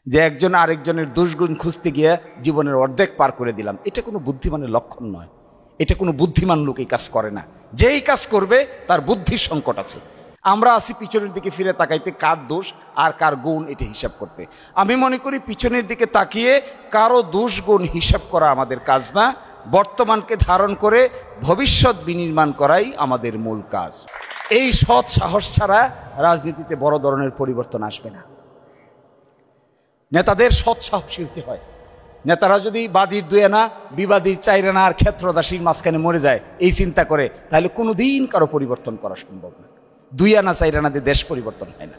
যে একজন আরেকজনের দুষ্গুণ খুঁজতে গিয়ে জীবনের অর্ধেক পার করে দিলাম, এটা কোনো বুদ্ধিমানের লক্ষণ নয়। এটা কোনো বুদ্ধিমান লোক এই কাজ করে না। যেই কাজ করবে তার বুদ্ধির সংকট আছে। আমরা আসি পিছনের দিকে ফিরে তাকাইতে কার দোষ আর কার গুণ এটা হিসাব করতে। আমি মনে করি পিছনের দিকে তাকিয়ে কারো দোষ গুণ হিসাব করা আমাদের কাজ না, বর্তমানকে ধারণ করে ভবিষ্যৎ বিনির্মাণ করাই আমাদের মূল কাজ। এই সৎ সাহস ছাড়া রাজনীতিতে বড় ধরনের পরিবর্তন আসবে না। নেতাদের সৎ সাহসী হতে হয়। নেতারা যদি বাদীর 2 আনা বিবাদীর 4 আনা আর ক্ষেত্রদাসীর মাঝখানে মরে যায় এই চিন্তা করে, তাহলে কোনোদিন কারো পরিবর্তন করা সম্ভব না। 2 আনা 4 আনা দিয়ে দেশ পরিবর্তন হয় না।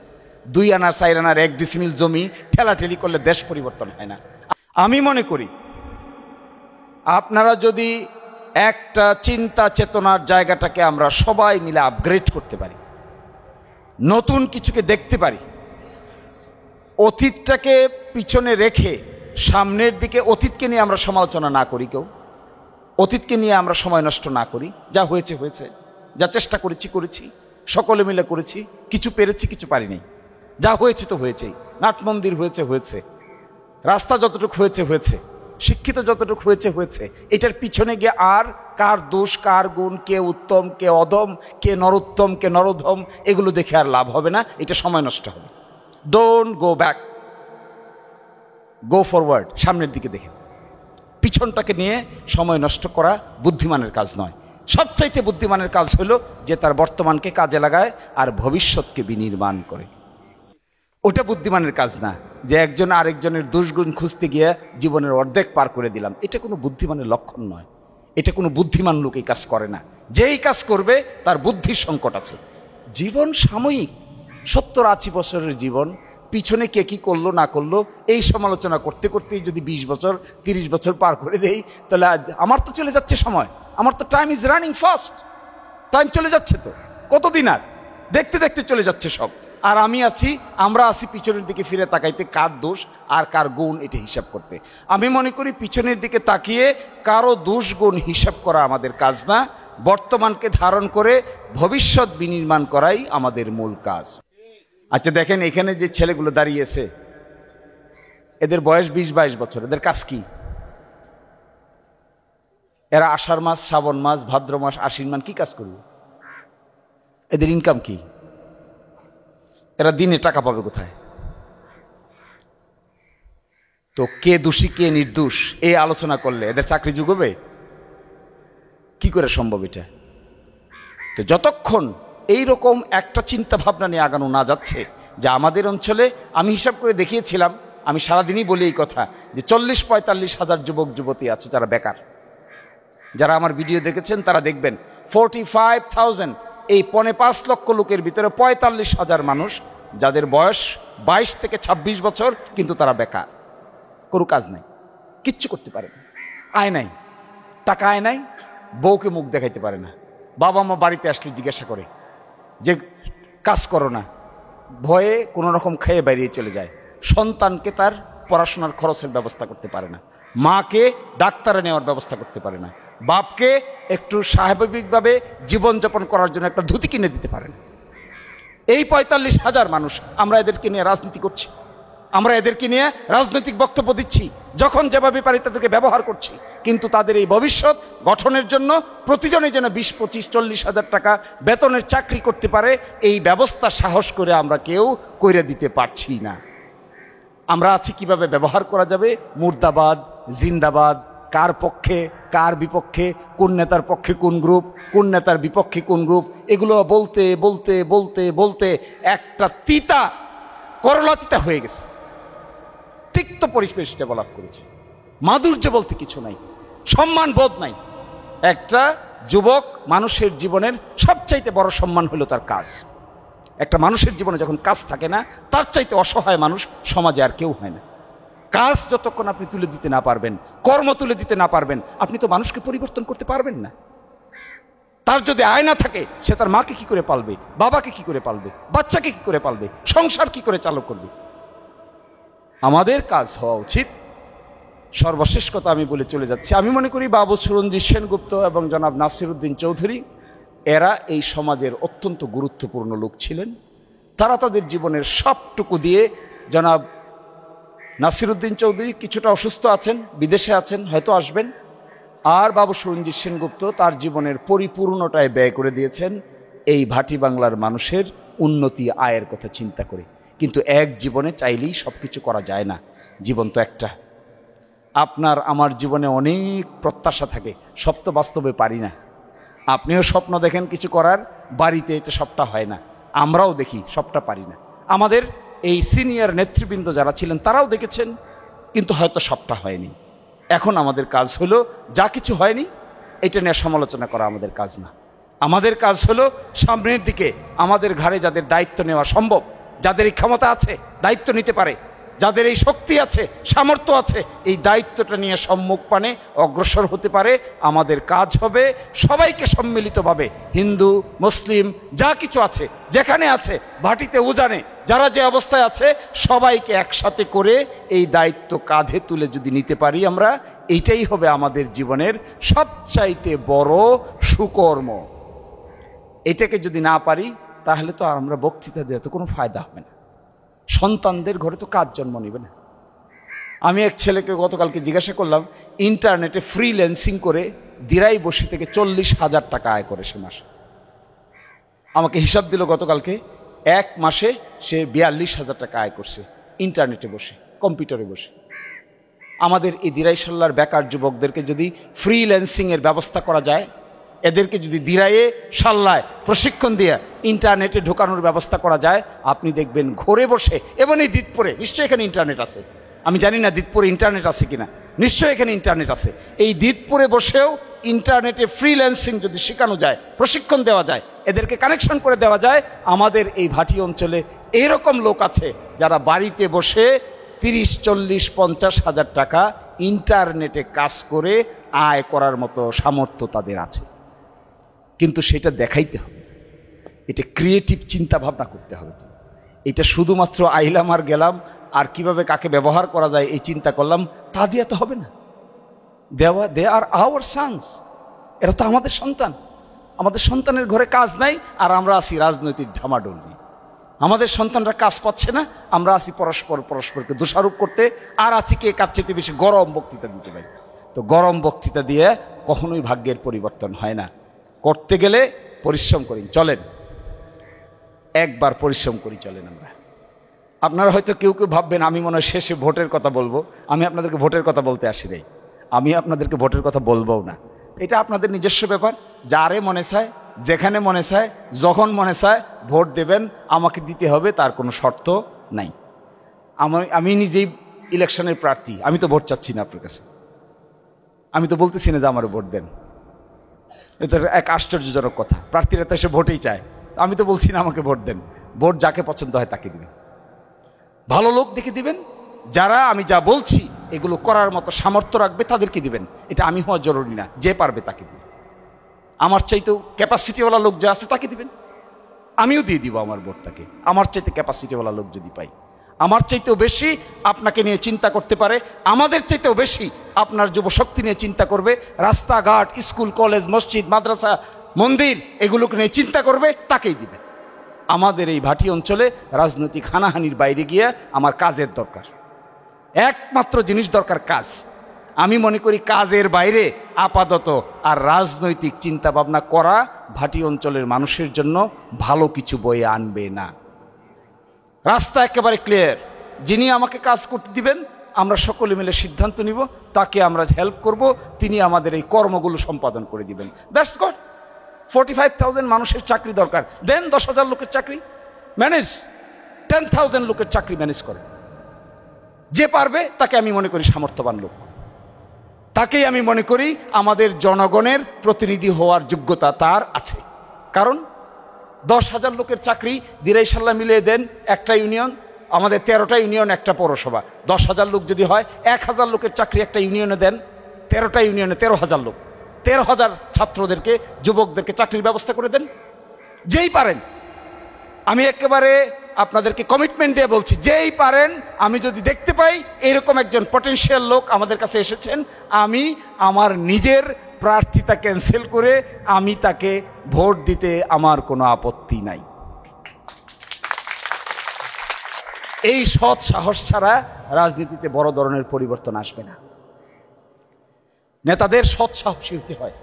2 আনা 4 আনার 1 ডিসিমিল জমি ঠেলাঠেলি করলে দেশ পরিবর্তন হয় না। আমি মনে করি আপনারা যদি একটা চিন্তা চেতনার জায়গাটাকে আমরা সবাই মিলে আপগ্রেড করতে পারি, নতুন কিছুকে দেখতে পারি, অতীতটাকে পিছনে রেখে সামনের দিকে অতীতকে নিয়ে আমরা সমালোচনা না করি, কেউ অতীতকে নিয়ে আমরা সময় নষ্ট না করি। যা হয়েছে হয়েছে, যা চেষ্টা করেছি করেছি, সকলে মিলে করেছি, কিছু পেরেছি কিছু পারিনি, যা হয়েছে তো হয়েছেই। নাট মন্দির হয়েছে হয়েছে, রাস্তা যতটুকু হয়েছে হয়েছে, শিক্ষিত যতটুকু হয়েছে হয়েছে। এটার পিছনে গিয়ে আর কার দোষ কার গুণ, কে উত্তম কে অধম, কে নরোত্তম কে নরোধম, এগুলো দেখে আর লাভ হবে না, এটা সময় নষ্ট হবে। Don't go back, go forward, সামনের দিকে দেখে। পিছনটাকে নিয়ে সময় নষ্ট করা বুদ্ধিমানের কাজ নয়। সবচাইতে বুদ্ধিমানের কাজ হলো যে তার বর্তমানকে কাজে লাগায় আর ভবিষ্যৎকে বিনির্মাণ করে। ওটা বুদ্ধিমানের কাজ না যে একজন আরেকজনের দুষ্গুণ খুঁজতে গিয়ে জীবনের অর্ধেক পার করে দিলাম, এটা কোনো বুদ্ধিমানের লক্ষণ নয়। এটা কোনো বুদ্ধিমান লোক এই কাজ করে না। যেই কাজ করবে তার বুদ্ধির সংকট আছে। জীবন সাময়িক, 70-80 বছরের জীবন, পিছনে কে কি করলো না করলো এই সমালোচনা করতে করতেই যদি 20 বছর 30 বছর পার করে দেই, তাহলে আমার তো চলে যাচ্ছে সময়, আমার তো time is running fast, time চলে যাচ্ছে তো কতদিন, আর দেখতে দেখতে চলে যাচ্ছে সব। আর আমরা আছি পিছনের দিকে ফিরে তাকাইতে কার দোষ আর কার গুণ এটা হিসাব করতে। আমি মনে করি পিছনের দিকে তাকিয়ে কারো দোষ গুণ হিসাব করা আমাদের কাজ না, বর্তমানকে ধারণ করে ভবিষ্যৎ বিনির্মাণ করাই আমাদের মূল কাজ। আচ্ছা দেখেন, এখানে যে ছেলেগুলো দাঁড়িয়েছে এদের বয়স 20-22 বছর, এদের কাজ কি? এরা আষাঢ় মাস, শ্রাবণ মাস, ভাদ্র মাস, আশ্বিন মাস কি কাজ করবে? এদের ইনকাম কি? এরা দিনে টাকা পাবে কোথায়? তো কে দোষী কে নির্দোষ এই আলোচনা করলে এদের চাকরি জুগবে কি করে সম্ভব? এটা তো যতক্ষণ এইরকম একটা চিন্তা ভাবনা নিয়ে আগানো না যাচ্ছে, যে আমাদের অঞ্চলে আমি হিসাব করে দেখিয়েছিলাম, আমি সারাদিনই বলি এই কথা, যে 40-45 হাজার যুবক যুবতী আছে যারা বেকার। যারা আমার ভিডিও দেখেছেন তারা দেখবেন 45,000, এই 5.5 লক্ষ লোকের ভিতরে 45,000 মানুষ যাদের বয়স 22 থেকে 26 বছর, কিন্তু তারা বেকার, কোনো কাজ নাই, কিচ্ছু করতে পারে না, আয় নাই, টাকা আয় নাই, বউকে মুখ দেখাইতে পারে না, বাবা মা বাড়িতে আসলে জিজ্ঞাসা করে যে কাজ করো না, ভয়ে কোনো রকম খেয়ে বেরিয়ে চলে যায়, সন্তানকে তার পড়াশোনার খরচের ব্যবস্থা করতে পারে না, মাকে ডাক্তারে নেওয়ার ব্যবস্থা করতে পারে না, বাপকে একটু স্বাভাবিকভাবে জীবনযাপন করার জন্য একটা ধুতি কিনে দিতে পারে না। এই 45,000 মানুষ, আমরা এদেরকে নিয়ে রাজনীতি করছি, আমরা এদেরকে নিয়ে রাজনৈতিক বক্তব্য দিচ্ছি, যখন যেভাবে পারি তাদেরকে ব্যবহার করছি, কিন্তু তাদের এই ভবিষ্যৎ গঠনের জন্য প্রতিজনে যেন 20-25-40 হাজার টাকা বেতনের চাকরি করতে পারে, এই ব্যবস্থা সাহস করে আমরা কেউ কইরে দিতে পারছি না। আমরা আছি কিভাবে ব্যবহার করা যাবে, মুর্দাবাদ জিন্দাবাদ, কার পক্ষে কার বিপক্ষে, কোন নেতার পক্ষে কোন গ্রুপ, কোন নেতার বিপক্ষে কোন গ্রুপ, এগুলো বলতে বলতে বলতে বলতে একটা তিতা করলা তিতা হয়ে গেছে, তিক্ত পরিবেশটা লাভ করেছে। মাধুর্য বলতে কিছু নাই, সম্মান বোধ নাই। একটা যুবক মানুষের জীবনের সবচাইতে বড় সম্মান হলো তার কাজ। একটা মানুষের জীবনে যখন কাজ থাকে না, তার চাইতে অসহায় মানুষ সমাজে আর কেউ হয় না। কাজ যতক্ষণ আপনি তুলে দিতে না পারবেন, কর্ম তুলে দিতে না পারবেন, আপনি তো মানুষকে পরিবর্তন করতে পারবেন না। তার যদি আয় না থাকে, সে তার মাকে কি করে পালবে, বাবাকে কি করে পালবে, বাচ্চাকে কি করে পালবে, সংসার কি করে চালু করবে? আমাদের কাজ হওয়া উচিত। সর্বশেষ কথা আমি বলে চলে যাচ্ছি, আমি মনে করি বাবু সুরঞ্জিত সেনগুপ্ত এবং জনাব নাসিরউদ্দিন চৌধুরী এরা এই সমাজের অত্যন্ত গুরুত্বপূর্ণ লোক ছিলেন। তারা তাদের জীবনের সবটুকু দিয়ে জনাব নাসিরউদ্দিন চৌধুরী কিছুটা অসুস্থ আছেন, বিদেশে আছেন, হয়তো আসবেন। আর বাবু সুরঞ্জিত সেনগুপ্ত তার জীবনের পরিপূর্ণটায় ব্যয় করে দিয়েছেন এই ভাটি বাংলার মানুষের উন্নতি আয়ের কথা চিন্তা করে। কিন্তু এক জীবনে চাইলেই সব কিছু করা যায় না, জীবন তো একটা। আপনার আমার জীবনে অনেক প্রত্যাশা থাকে, সব তো বাস্তবে পারি না। আপনিও স্বপ্ন দেখেন কিছু করার, বাড়িতে এটা সবটা হয় না। আমরাও দেখি, সবটা পারি না। আমাদের এই সিনিয়র নেতৃবৃন্দ যারা ছিলেন তারাও দেখেছেন, কিন্তু হয়তো সবটা হয়নি। এখন আমাদের কাজ হলো যা কিছু হয়নি এটা নিয়ে সমালোচনা করা আমাদের কাজ না। আমাদের কাজ হলো সামনের দিকে আমাদের ঘাড়ে যাদের দায়িত্ব নেওয়া সম্ভব, যাদের এই ক্ষমতা আছে দায়িত্ব নিতে পারে, যাদের এই শক্তি আছে, সামর্থ্য আছে, এই দায়িত্বটা নিয়ে সম্মুখ পানে অগ্রসর হতে পারে। আমাদের কাজ হবে সবাইকে সম্মিলিতভাবে, হিন্দু মুসলিম যা কিছু আছে, যেখানে আছে, ভাটিতে উজানে যারা যে অবস্থায় আছে, সবাইকে একসাথে করে এই দায়িত্ব কাঁধে তুলে যদি নিতে পারি আমরা, এইটাই হবে আমাদের জীবনের সবচাইতে বড় সুকর্ম। এটাকে যদি না পারি তাহলে তো আর আমরা বক্তৃতা দেওয়া তো কোনো ফায়দা হবে না। সন্তানদের ঘরে তো কাজ জন্ম নেবে না। আমি এক ছেলেকে গতকালকে জিজ্ঞাসা করলাম, ইন্টারনেটে ফ্রিল্যান্সিং করে দিরাই বসি থেকে 40,000 টাকা আয় করে সে মাসে। আমাকে হিসাব দিল গতকালকে, এক মাসে সে 42,000 টাকা আয় করছে ইন্টারনেটে বসে, কম্পিউটারে বসে। আমাদের এই দিরাই সাল্লার বেকার যুবকদেরকে যদি ফ্রিল্যান্সিংয়ের ব্যবস্থা করা যায়, এদেরকে যদি দিরাইয়ে সাল্লায় প্রশিক্ষণ দিয়ে ইন্টারনেটে ঢোকানোর ব্যবস্থা করা যায়, আপনি দেখবেন ঘরে বসে, এবং এই দিতপুরে নিশ্চয়ই এখানে ইন্টারনেট আছে, আমি জানি না দিতপুরে ইন্টারনেট আছে কিনা, নিশ্চয়ই এখানে ইন্টারনেট আছে। এই দিতপুরে বসেও ইন্টারনেটে ফ্রিল্যান্সিং যদি শেখানো যায়, প্রশিক্ষণ দেওয়া যায়, এদেরকে কানেকশন করে দেওয়া যায়, আমাদের এই ভাটি অঞ্চলে এরকম লোক আছে যারা বাড়িতে বসে 30, 40, 50,000 টাকা ইন্টারনেটে কাজ করে আয় করার মতো সামর্থ্য তাদের আছে। কিন্তু সেটা দেখাইতে হবে, এটা ক্রিয়েটিভ চিন্তা ভাবনা করতে হবে। এটা শুধুমাত্র আইলাম আর গেলাম আর কিভাবে কাকে ব্যবহার করা যায় এই চিন্তা করলাম, তা দিয়ে তো হবে না। দে আর আওয়ার সানস, এরা তো আমাদের সন্তান। আমাদের সন্তানের ঘরে কাজ নাই আর আমরা আছি রাজনৈতিক ঢামাডোল নিয়ে। আমাদের সন্তানরা কাজ পাচ্ছে না, আমরা আছি পরস্পরকে দোষারোপ করতে, আর আছি কে কার চেয়ে বেশি গরম বক্তৃতা দিতে পারি। তো গরম বক্তৃতা দিয়ে কখনোই ভাগ্যের পরিবর্তন হয় না। করতে গেলে পরিশ্রম করি, চলেন একবার পরিশ্রম করি, চলেন আমরা। আপনারা হয়তো কেউ কেউ ভাববেন আমি মনে হয় শেষে ভোটের কথা বলবো। আমি আপনাদেরকে ভোটের কথা বলতে আসি নাই, আমি আপনাদেরকে ভোটের কথা বলবো না। এটা আপনাদের নিজস্ব ব্যাপার, যারে মনে চায়, যেখানে মনে চায়, যখন মনে চায় ভোট দেবেন। আমাকে দিতে হবে তার কোনো শর্ত নাই। আমি নিজেই ইলেকশনের প্রার্থী, আমি তো ভোট চাচ্ছি না আপনার কাছে, আমি তো বলতেছি না যে আমারও ভোট দেন। এটা এক আশ্চর্যজনক কথা, প্রার্থীরা তো এসে ভোটেই চায়, আমি তো বলছি না আমাকে ভোট দেন। ভোট যাকে পছন্দ হয় তাকে দিবেন, ভালো লোক দেখে দিবেন, যারা আমি যা বলছি এগুলো করার মতো সামর্থ্য রাখবে তাদেরকে দিবেন। এটা আমি হওয়া জরুরি না, যে পারবে তাকে দিবেন। আমার চাইতেও ক্যাপাসিটিওয়ালা লোক যা আছে তাকে দিবেন, আমিও দিয়ে দিব আমার ভোটটাকে। আমার চাইতে ক্যাপাসিটিওয়ালা লোক যদি পাই, আমার চাইতেও বেশি আপনাকে নিয়ে চিন্তা করতে পারে, আমাদের চাইতেও বেশি আপনার যুবশক্তি নিয়ে চিন্তা করবে, রাস্তাঘাট, স্কুল, কলেজ, মসজিদ, মাদ্রাসা, মন্দির এগুলোকে নিয়ে চিন্তা করবে, তাকেই দিবেন। আমাদের এই ভাটি অঞ্চলে রাজনৈতিক হানাহানির বাইরে গিয়ে আমার কাজের দরকার, একমাত্র জিনিস দরকার কাজ। আমি মনে করি কাজের বাইরে আপাতত আর রাজনৈতিক চিন্তা ভাবনা করা ভাটি অঞ্চলের মানুষের জন্য ভালো কিছু বয়ে আনবে না। রাস্তা একেবারে ক্লিয়ার, যিনি আমাকে কাজ করতে দিবেন আমরা সকলে মিলে সিদ্ধান্ত নিব, তাকে আমরা হেল্প করব, তিনি আমাদের এই কর্মগুলো সম্পাদন করে দিবেন। That's god. 45,000 মানুষের চাকরি দরকার, দেন 10,000 লোকের চাকরি ম্যানেজ, 10,000 লোকের চাকরি ম্যানেজ করে। যে পারবে তাকে আমি মনে করি সামর্থ্যবান লোক, তাকেই আমি মনে করি আমাদের জনগণের প্রতিনিধি হওয়ার যোগ্যতা তার আছে। কারণ 10,000 লোকের চাকরি দিরাই সাল্লাহ মিলিয়ে দেন, একটা ইউনিয়ন, আমাদের 13টা ইউনিয়ন, একটা পৌরসভা, 10,000 লোক যদি হয়, 1,000 লোকের চাকরি একটা ইউনিয়নে দেন, 13টা ইউনিয়নে 13,000 লোক, 13,000 ছাত্রদেরকে, যুবকদেরকে চাকরির ব্যবস্থা করে দেন। যেই পারেন, আমি একেবারে আপনাদেরকে কমিটমেন্ট দিয়ে বলছি, যেই পারেন, আমি যদি দেখতে পাই এরকম একজন পটেনশিয়াল লোক আমাদের কাছে এসেছেন, আমি আমার নিজের প্রার্থিতা ক্যান্সেল করে আমি তাকে ভোট দিতে আমার কোনো আপত্তি নাই। এই সৎ সাহস ছাড়া রাজনীতিতে বড় ধরনের পরিবর্তন আসবে না। নেতাদের সৎ সাহসী হতে হয়।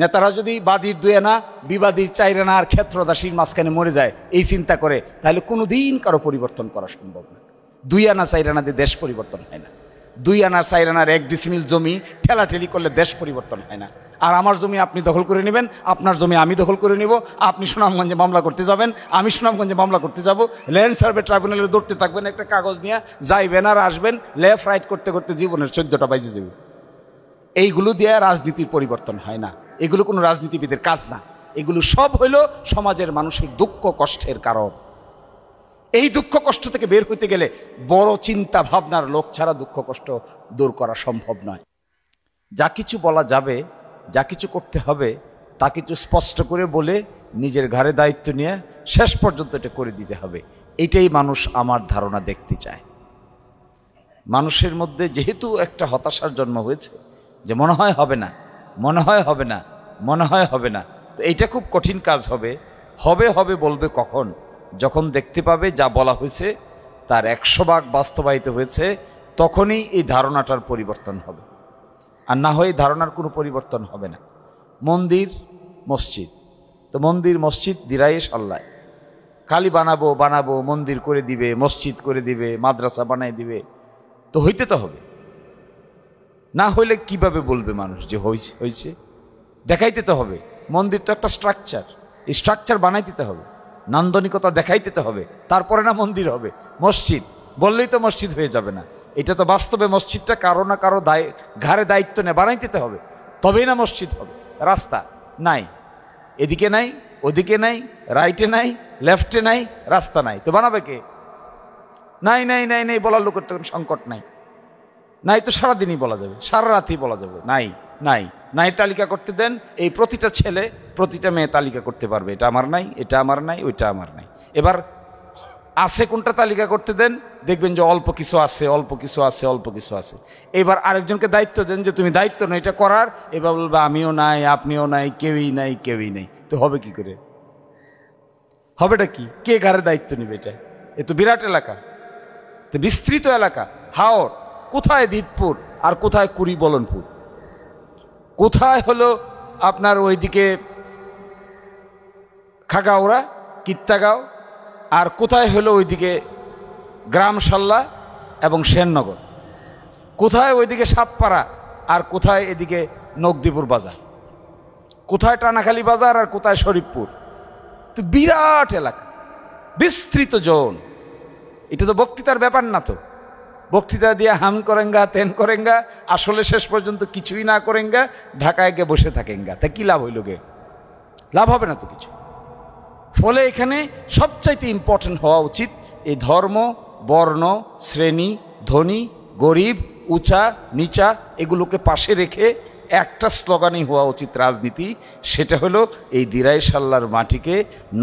নেতারা যদি বাদীর 2 আনা বিবাদীর 4 আনা আর ক্ষেত্রদাসীর মাঝখানে মরে যায় এই চিন্তা করে, তাহলে কোনোদিন কারো পরিবর্তন করা সম্ভব না। 2 আনা 4 আনা দিয়ে দেশ পরিবর্তন হয় না। 2 আনা 4 আনার 1 ডিসিমিল জমি ঠেলাঠেলি করলে দেশ পরিবর্তন হয় না। আর আমার জমি আপনি দখল করে নেবেন, আপনার জমি আমি দখল করে নিব, আপনি সুনামগঞ্জে মামলা করতে যাবেন, আমি সুনামগঞ্জে মামলা করতে যাব, ল্যান্ড সার্ভে ট্রাইব্যুনালে দৌড়তে থাকবেন, একটা কাগজ নিয়ে যাইবেন আর আসবেন, লেফট রাইট করতে করতে জীবনের 14টা বাজে যাবে। এইগুলো দিয়ে রাজনীতির পরিবর্তন হয় না, এগুলো কোনো রাজনীতিবিদের কাজ না। এগুলো সব হইল সমাজের মানুষের দুঃখ কষ্টের কারণ। এই দুঃখ কষ্ট থেকে বের হইতে গেলে বড় চিন্তা ভাবনার লোক ছাড়া দুঃখ কষ্ট দূর করা সম্ভব নয়। যা কিছু বলা যাবে, যা কিছু করতে হবে, তা কিছু স্পষ্ট করে বলে নিজের ঘাড়ে দায়িত্ব নিয়ে শেষ পর্যন্ত এটা করে দিতে হবে। এটাই মানুষ আমার ধারণা দেখতে চায়। মানুষের মধ্যে যেহেতু একটা হতাশার জন্ম হয়েছে যে মনে হয় হবে না, মনে হয় হবে না, মনে হয় হবে না, তো এইটা খুব কঠিন কাজ হবে। হবে হবে বলবে কখন? যখন দেখতে পাবে যা বলা হয়েছে তার 100 ভাগ বাস্তবায়িত হয়েছে, তখনই এই ধারণাটার পরিবর্তন হবে। আর না হয় ধারণার কোনো পরিবর্তন হবে না। মন্দির মসজিদ, তো মন্দির মসজিদ দিরাই সাল্লায়, খালি বানাবো বানাবো, মন্দির করে দিবে, মসজিদ করে দিবে, মাদ্রাসা বানাই দিবে, তো হইতে তো হবে। না হইলে কিভাবে বলবে মানুষ যে হয়েছে? দেখাইতে তো হবে। মন্দির তো একটা স্ট্রাকচার, এই স্ট্রাকচার বানাইতে তো হবে, নান্দনিকতা দেখাইতে তো হবে, তারপরে না মন্দির হবে। মসজিদ বললেই তো মসজিদ হয়ে যাবে না, এটা তো বাস্তবে মসজিদটা কারো না কারো ঘাড়ে দায়িত্ব নিয়ে বানাইতে তো হবে, তবেই না মসজিদ হবে। রাস্তা নাই, এদিকে নাই, ওদিকে নাই, রাইটে নাই, লেফটে নাই, রাস্তা নাই, তো বানাবে কে? নাই নাই নাই নাই বলার লোকের তো কোনো সংকট নাই। নাই তো সারাদিনই বলা যাবে, সারা রাতেই বলা যাবে নাই নাই নাই। তালিকা করতে দেন, এই প্রতিটা ছেলে প্রতিটা মেয়ে তালিকা করতে পারবে, এটা আমার নাই, এটা আমার নাই, ওইটা আমার নাই। এবার আছে কোনটা তালিকা করতে দেন, দেখবেন যে অল্প কিছু আছে, অল্প কিছু আছে, অল্প কিছু আছে। এবার আরেকজনকে দায়িত্ব দেন যে তুমি দায়িত্ব নয় এটা করার, এবার বলবে আমিও নাই, আপনিও নাই, কেউই নাই, কেউই নেই। তো হবে কি করে? হবেটা কি? কে ঘাড়ে দায়িত্ব নেবে? এটা এ তো বিরাট এলাকা, তো বিস্তৃত এলাকা। হাওর কোথায়? দিতপুর, আর কোথায় কুড়িবলনপুর, কোথায় হলো আপনার ওইদিকে খাগাউড়া কিত্তাগাঁও, আর কোথায় হলো ওইদিকে গ্রামশাল্লা এবং সেননগর, কোথায় ওইদিকে সাতপাড়া, আর কোথায় এদিকে নকদিপুর বাজার, কোথায় টানাখালী বাজার, আর কোথায় শরীফপুর। তো বিরাট এলাকা, বিস্তৃত জোন। এটা তো বক্তৃতার ব্যাপার না, তো বক্তৃতা দিয়ে হাম করেঙ্গা তেন করেঙ্গা, আসলে শেষ পর্যন্ত কিছুই না করেঙ্গা, ঢাকায় গিয়ে বসে থাকেঙ্গা, তা কি লাভ হইল গে? লাভ হবে না তো কিছু। ফলে এখানে সবচাইতে ইম্পর্টেন্ট হওয়া উচিত এই ধর্ম, বর্ণ, শ্রেণী, ধনী, গরিব, উঁচা নিচা এগুলোকে পাশে রেখে একটা স্লোগানই হওয়া উচিত রাজনীতি, সেটা হলো এই দিরাই সাল্লার মাটিকে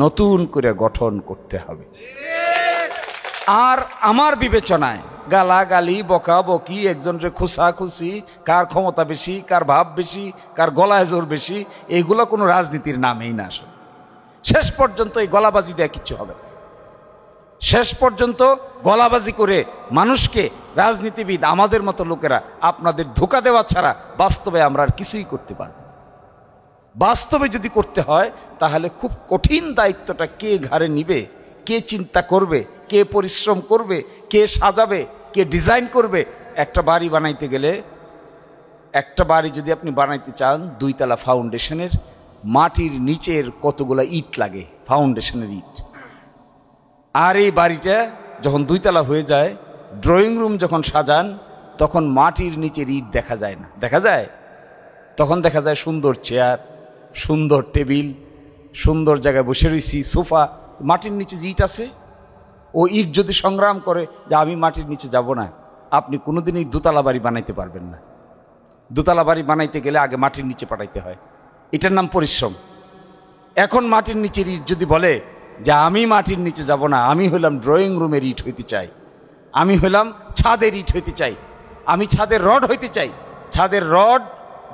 নতুন করে গঠন করতে হবে। আর আমার বিবেচনায় গালাগালি, বকাবকি, একজনের খুশাখুশি, কার ক্ষমতা বেশি, কার ভাব বেশি, কার গলায় জোর বেশি, এগুলো কোনো রাজনীতির নামেই না। আসলে শেষ পর্যন্ত এই গলাবাজি দেওয়া কিচ্ছু হবে। শেষ পর্যন্ত গলাবাজি করে মানুষকে, রাজনীতিবিদ আমাদের মতো লোকেরা আপনাদের ধোঁকা দেওয়া ছাড়া বাস্তবে আমরা আর কিছুই করতে পারব। বাস্তবে যদি করতে হয় তাহলে খুব কঠিন দায়িত্বটা কে ঘাড়ে নিবে, কে চিন্তা করবে, কে পরিশ্রম করবে, কে সাজাবে, কে ডিজাইন করবে। একটা বাড়ি বানাইতে গেলে, একটা বাড়ি যদি আপনি বানাইতে চান 2 তলা ফাউন্ডেশনের, মাটির নিচের কতগুলা ইট লাগে, ফাউন্ডেশনের ইট। আর এই বাড়িটা যখন 2 তলা হয়ে যায়, ড্রয়িং রুম যখন সাজান তখন মাটির নিচের ইট দেখা যায় না। দেখা যায়? তখন দেখা যায় সুন্দর চেয়ার, সুন্দর টেবিল, সুন্দর জায়গায় বসে রয়েছি, সোফা। মাটির নিচে যে ইট আছে, ও ইট যদি সংগ্রাম করে যে আমি মাটির নিচে যাব না, আপনি কোনোদিনই 2 তলা বাড়ি বানাইতে পারবেন না। 2 তলা বাড়ি বানাইতে গেলে আগে মাটির নিচে পাঠাইতে হয়, এটার নাম পরিশ্রম। এখন মাটির নিচের ইট যদি বলে যে আমি মাটির নিচে যাব না, আমি হইলাম ড্রয়িং রুমের ইট হইতে চাই, আমি হইলাম ছাদের ইট হইতে চাই, আমি ছাদের রড হইতে চাই। ছাদের রড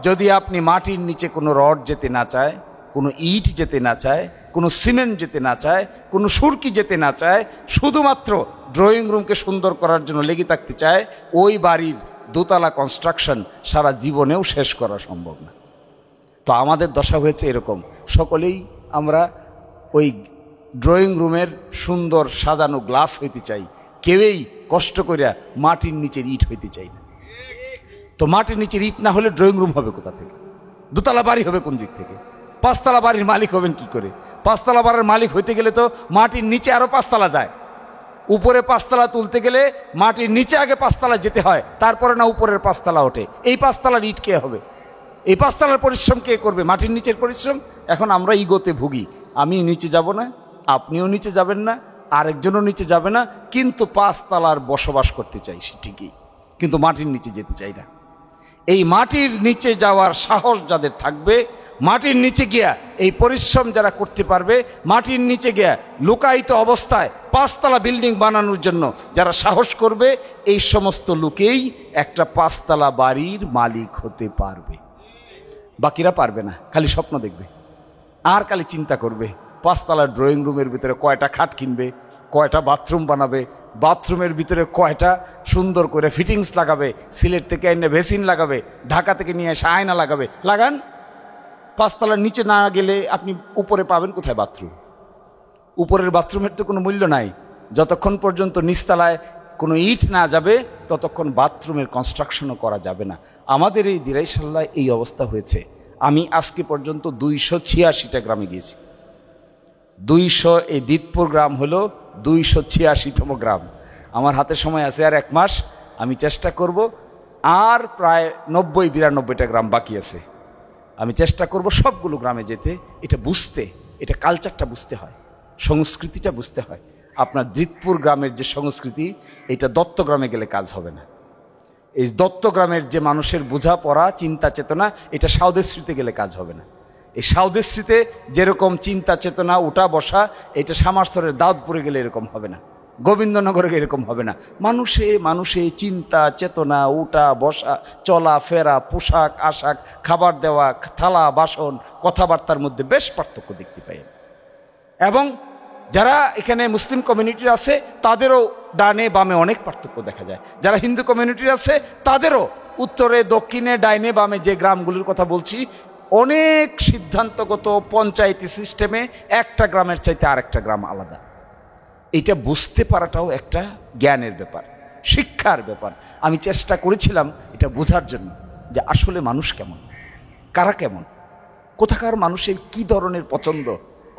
যদি আপনি মাটির নিচে কোনো রড যেতে না চায়, কোনো ইট যেতে না চায়, কোনো সিমেন্ট যেতে না চায়, কোনো সুরকি যেতে না চায়, শুধুমাত্র ড্রয়িং রুমকে সুন্দর করার জন্য লেগে থাকতে চায়, ওই বাড়ির দোতলা কনস্ট্রাকশন সারা জীবনেও শেষ করা সম্ভব না। তো আমাদের দশা হয়েছে এরকম, সকলেই আমরা ওই ড্রয়িং রুমের সুন্দর সাজানো গ্লাস হইতে চাই, কেউই কষ্ট করিয়া মাটির নিচের ইট হইতে চাই না। তো মাটির নিচের ইট না হলে ড্রয়িং রুম হবে কোথা থেকে? দোতলা বাড়ি হবে কোন দিক থেকে? পাঁচতলা বাড়ির মালিক হবেন কি করে? পাঁচতলা বাড়ির মালিক হইতে গেলে তো মাটির নিচে আরো পাঁচতলা যায়, উপরে পাঁচতলা তুলতে গেলে মাটির নিচে আগে পাঁচতলা যেতে হয়, তারপরে না উপরের পাঁচতলা ওঠে। এই পাঁচতলার ইট কে হবে? এই পাঁচতলার পরিশ্রম কে করবে? মাটির নিচের পরিশ্রম। এখন আমরা ইগোতে ভুগি, আমি নিচে যাব না, আপনিও নিচে যাবেন না, আরেকজনও নিচে যাবে না, কিন্তু পাঁচতলার বসবাস করতে চাই ঠিকই, কিন্তু মাটির নিচে যেতে চাই না। এই মাটির নিচে যাওয়ার সাহস যাদের থাকবে, মাটির নিচে গিয়া এই পরিশ্রম যারা করতে পারবে, মাটির নিচে গিয়া লুকায়িত অবস্থায় পাঁচতলা বিল্ডিং বানানোর জন্য যারা সাহস করবে, এই সমস্ত লোকেই একটা পাঁচতলা বাড়ির মালিক হতে পারবে। বাকিরা পারবে না, খালি স্বপ্ন দেখবে আর খালি চিন্তা করবে পাঁচতলার ড্রয়িং রুমের ভিতরে কয়টা খাট কিনবে, কয়টা বাথরুম বানাবে, বাথরুমের ভিতরে কয়টা সুন্দর করে ফিটিংস লাগাবে, সিলেট থেকে এনে ভেসিন লাগাবে, ঢাকা থেকে নিয়ে এসে আয়না লাগাবে। লাগান, পাঁচতলার নিচে না গেলে আপনি উপরে পাবেন কোথায় বাথরুম? উপরের বাথরুমের তো কোনো মূল্য নাই। যতক্ষণ পর্যন্ত নিচতলায় কোনো ইট না যাবে ততক্ষণ বাথরুমের কনস্ট্রাকশনও করা যাবে না। আমাদের এই দিরাইশাল্লায় এই অবস্থা হয়েছে। আমি আজকে পর্যন্ত 286টা গ্রামে গিয়েছি। 200, এই দিতপুর গ্রাম হলো 286তম গ্রাম। আমার হাতে সময় আছে আর 1 মাস, আমি চেষ্টা করব, আর প্রায় 90-92টা গ্রাম বাকি আছে। আমি চেষ্টা করব সবগুলো গ্রামে যেতে, এটা বুঝতে, এটা কালচারটা বুঝতে হয়, সংস্কৃতিটা বুঝতে হয়। আপনার দিতপুর গ্রামের যে সংস্কৃতি, এটা দত্তগ্রামে গেলে কাজ হবে না। এই দত্তগ্রামের যে মানুষের বোঝাপড়া, চিন্তা চেতনা, এটা সাউদেশ্রীতে গেলে কাজ হবে না। এই সাউদেশ্রীতে যেরকম চিন্তা চেতনা উঠা বসা, এটা সামারসরের দাউদপুরে গেলে এরকম হবে না, গোবিন্দনগরে এরকম হবে না। মানুষে চিন্তা চেতনা, উঠা বসা, চলা ফেরা, পোশাক আশাক, খাবার দেওয়া, থালা বাসন, কথাবার্তার মধ্যে বেশ পার্থক্য দেখতে পাই। এবং যারা এখানে মুসলিম কমিউনিটির আছে তাদেরও ডানে বামে অনেক পার্থক্য দেখা যায়। যারা হিন্দু কমিউনিটির আছে তাদেরও উত্তরে দক্ষিণে ডাইনে বামে যে গ্রামগুলির কথা বলছি, অনেক সিদ্ধান্তগত পঞ্চায়েতি সিস্টেমে একটা গ্রামের চাইতে আরেকটা গ্রাম আলাদা। এটা বুঝতে পারাটাও একটা জ্ঞানের ব্যাপার, শিক্ষার ব্যাপার। আমি চেষ্টা করেছিলাম এটা বোঝার জন্য যে আসলে মানুষ কেমন, কারা কেমন, কোথাকার মানুষের কি ধরনের পছন্দ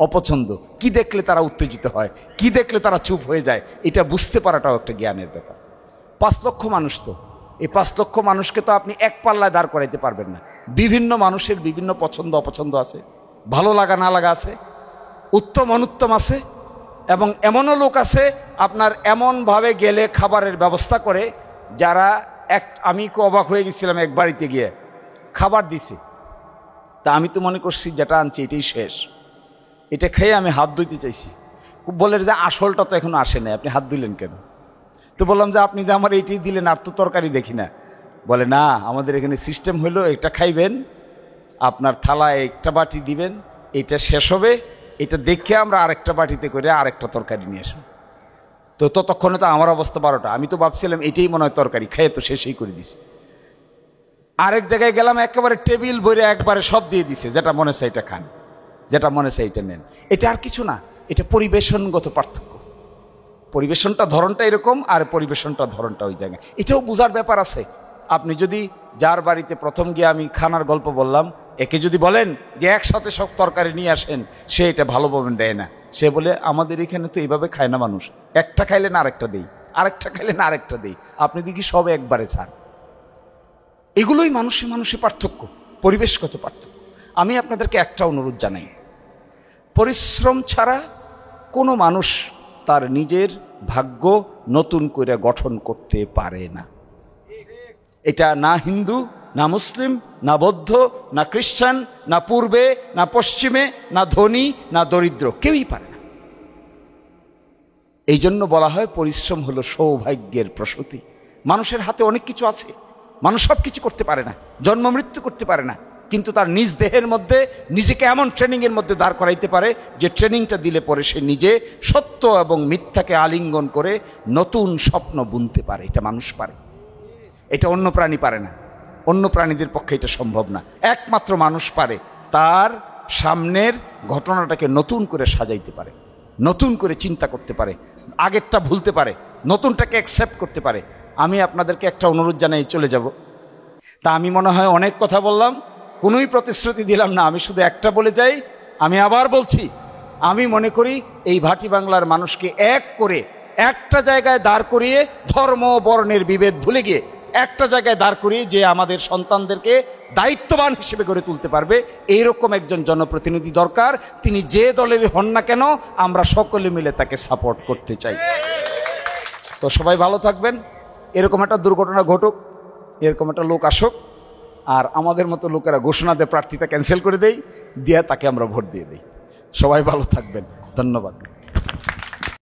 অপছন্দ, কি দেখলে তারা উত্তেজিত হয়, কি দেখলে তারা চুপ হয়ে যায়, এটা বুঝতে পারাটাও একটা জ্ঞানের ব্যাপার। 5 লক্ষ মানুষ, তো এই 5 লক্ষ মানুষকে তো আপনি এক পাল্লায় দাঁড় করাইতে পারবেন না। বিভিন্ন মানুষের বিভিন্ন পছন্দ অপছন্দ আছে, ভালো লাগা না লাগা আছে, উত্তম অনুত্তম আছে, এবং এমনও লোক আছে আপনার এমনভাবে গেলে খাবারের ব্যবস্থা করে যারা আমি খুব অবাক হয়ে গেছিলাম এক বাড়িতে গিয়ে খাবার দিছে, তা আমি তো মনে করছি যেটা আনছি এটাই শেষ, এটা খেয়ে আমি হাত ধুইতে চাইছি। বলে যে আসলটা তো এখনো আসে নাই, আপনি হাত ধুইলেন কেন? তো বললাম যে আপনি যে আমার এইটাই দিলেন, আর তো তরকারি দেখি না। বলে না, আমাদের এখানে সিস্টেম হলো এটা খাইবেন, আপনার থালায় একটা বাটি দিবেন, এটা শেষ হবে, এটা দেখে আমরা আরেকটা বাটিতে করে আরেকটা তরকারি নিয়ে আসবো। তো ততক্ষণে তো আমার অবস্থা 12টা। আমি তো ভাবছিলাম এটাই মনে হয় তরকারি, খেয়ে তো শেষই করে দিছি। আরেক জায়গায় গেলাম, একেবারে টেবিল ভরে একবারে সব দিয়ে দিছে, যেটা মনে চাই এটা খান, যেটা মনে চাই এটা নেন। এটা আর কিছু না, এটা পরিবেশনগত পার্থক্য। পরিবেশনটা ধরনটা এরকম, আর পরিবেশনটা ধরনটা ওই জায়গায়। এটাও বোঝার ব্যাপার আছে। আপনি যদি যার বাড়িতে প্রথম গিয়ে আমি খানার গল্প বললাম, একে যদি বলেন যে একসাথে সব তরকারি নিয়ে আসেন, সে এটা ভালোভাবে দেয় না। সে বলে আমাদের এখানে তো এইভাবে খায় না মানুষ, একটা খাইলে না আরেকটা দেই, আরেকটা খাইলে না আরেকটা দেই, আপনি দেখি সব একবারে ছাড়। এগুলোই মানুষে পার্থক্য, পরিবেশগত পার্থক্য। আমি আপনাদেরকে একটা অনুরোধ জানাই, পরিশ্রম ছাড়া কোনো মানুষ তার নিজের ভাগ্য নতুন করে গঠন করতে পারে না। এটা না হিন্দু, না মুসলিম, না বৌদ্ধ, না খ্রিস্টান, না পূর্বে, না পশ্চিমে, না ধনী, না দরিদ্র, কেউই পারে না। এই জন্য বলা হয় পরিশ্রম হলো সৌভাগ্যের প্রসূতি। মানুষের হাতে অনেক কিছু আছে, মানুষ সব কিছু করতে পারে না, জন্ম মৃত্যু করতে পারে না, কিন্তু তার নিজ দেহের মধ্যে নিজেকে এমন ট্রেনিংয়ের মধ্যে দাঁড় করাইতে পারে যে ট্রেনিংটা দিলে পরে সে নিজে সত্য এবং মিথ্যাকে আলিঙ্গন করে নতুন স্বপ্ন বুনতে পারে। এটা মানুষ পারে, এটা অন্য প্রাণী পারে না। অন্য প্রাণীদের পক্ষে এটা সম্ভব না, একমাত্র মানুষ পারে। তার সামনের ঘটনাটাকে নতুন করে সাজাইতে পারে, নতুন করে চিন্তা করতে পারে, আগেরটা ভুলতে পারে, নতুনটাকে অ্যাকসেপ্ট করতে পারে। আমি আপনাদেরকে একটা অনুরোধ জানাই চলে যাব। তা আমি মনে হয় অনেক কথা বললাম, কোনোই প্রতিশ্রুতি দিলাম না, আমি শুধু একটা বলে যাই। আমি আবার বলছি, আমি মনে করি এই ভাটি বাংলার মানুষকে এক করে একটা জায়গায় দাঁড় করিয়ে, ধর্ম বর্ণের বিভেদ ভুলে গিয়ে একটা জায়গায় দাঁড় করিয়ে যে আমাদের সন্তানদেরকে দায়িত্ববান হিসেবে গড়ে তুলতে পারবে, এইরকম একজন জনপ্রতিনিধি দরকার। তিনি যে দলেরই হন না কেন, আমরা সকলে মিলে তাকে সাপোর্ট করতে চাই। তো সবাই ভালো থাকবেন। এরকম একটা দুর্ঘটনা ঘটুক, এরকম একটা লোক আসুক, আর আমাদের মতো লোকেরা ঘোষণা দিয়ে প্রার্থীতা ক্যান্সেল করে দেই, দিয়ে তাকে আমরা ভোট দিয়ে দিই। সবাই ভালো থাকবেন, ধন্যবাদ।